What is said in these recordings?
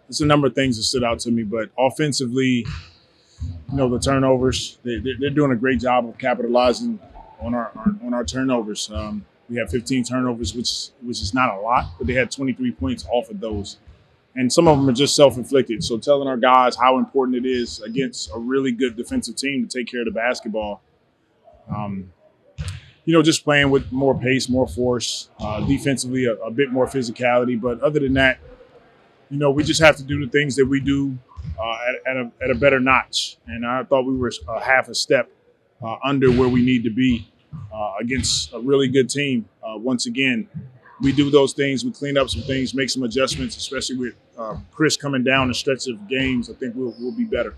It's a number of things that stood out to me, but offensively, the turnovers, they're doing a great job of capitalizing on our turnovers. We have 15 turnovers, which is not a lot, but they had 23 points off of those. And some of them are just self-inflicted. So telling our guys how important it is against a really good defensive team to take care of the basketball. Just playing with more pace, more force, defensively a bit more physicality. But other than that, we just have to do the things that we do at a better notch. And I thought we were half a step under where we need to be against a really good team. Once again, we do those things. We clean up some things, make some adjustments, especially with Chris coming down the stretch of games. I think we'll be better.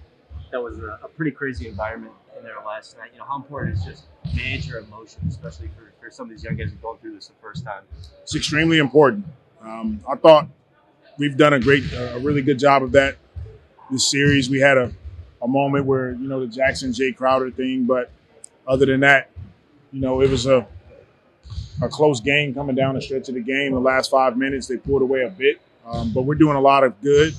That was a pretty crazy environment in there last night. How important is just manage your emotions, especially for some of these young guys who are going through this the first time? It's extremely important. I thought we've done a really good job of that this series. We had a moment where, the Jackson Jay Crowder thing, but other than that, it was a close game coming down the stretch of the game. The last 5 minutes, they pulled away a bit, but we're doing a lot of good.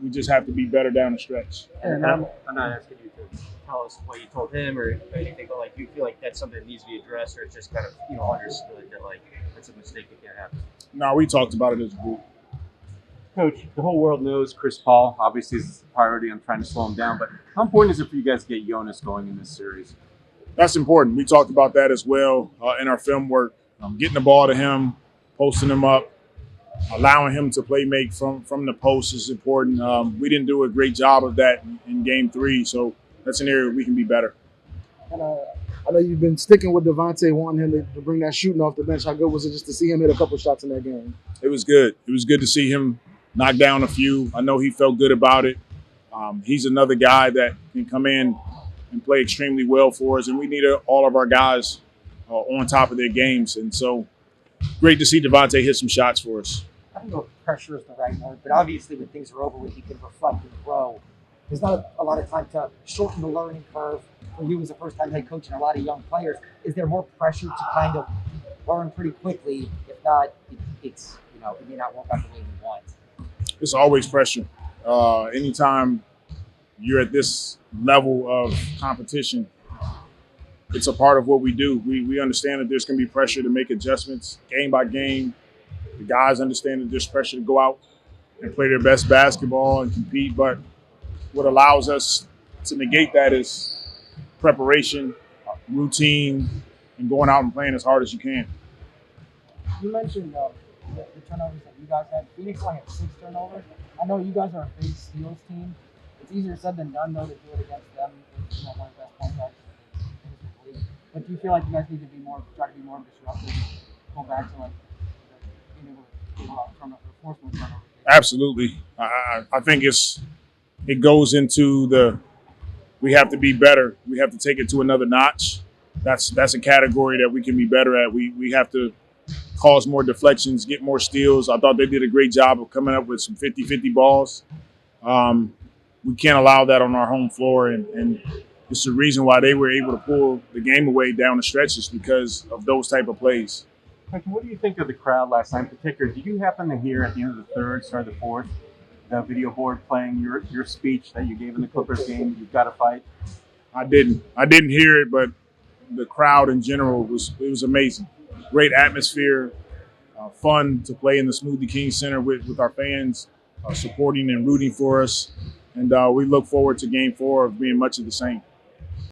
We just have to be better down the stretch. And I'm not asking you to tell us what you told him or anything, but do you feel like that's something that needs to be addressed, or it's just kind of understood that that's a mistake that can't happen? No, we talked about it as a group. Coach, the whole world knows Chris Paul obviously is a priority on trying to slow him down, but how important is it for you guys to get Jonas going in this series? That's important. We talked about that as well in our film work. Getting the ball to him, posting him up, allowing him to play make from the post is important. We didn't do a great job of that in Game 3, so that's an area we can be better. And I know you've been sticking with Devontae, wanting him to bring that shooting off the bench. How good was it just to see him hit a couple shots in that game? It was good. It was good to see him knock down a few. I know he felt good about it. He's another guy that can come in and play extremely well for us, and we need all of our guys on top of their games. And so great to see Devontae hit some shots for us. I don't know if pressure is the right word, but obviously when things are over with, you can reflect and grow. There's not a lot of time to shorten the learning curve for you as a first-time head coach and a lot of young players. Is there more pressure to kind of learn pretty quickly? If not, it's it may not work out the way you want. It's always pressure. Anytime you're at this level of competition, it's a part of what we do. We understand that there's going to be pressure to make adjustments game by game. The guys understand that there's pressure to go out and play their best basketball and compete. But what allows us to negate that is preparation, routine, and going out and playing as hard as you can. You mentioned the turnovers that you guys had. Phoenix only had 6 turnovers. I know you guys are a big steals team. It's easier said than done, though, to do it against them. One of the best point guards in the league. But do you feel like you guys need to try to be more disruptive, go back to being able to force more turnovers? Absolutely. I think it goes into we have to be better. We have to take it to another notch. That's a category that we can be better at. We have to cause more deflections, get more steals. I thought they did a great job of coming up with some 50-50 balls. We can't allow that on our home floor, and it's the reason why they were able to pull the game away down the stretches because of those type of plays. What do you think of the crowd last night in particular? Did you happen to hear at the end of the third, start of the fourth, the video board playing your speech that you gave in the Clippers game, "You've got to fight"? I didn't hear it, but the crowd in general was amazing. Great atmosphere, fun to play in the Smoothie King Center with our fans supporting and rooting for us. And we look forward to Game 4 of being much of the same.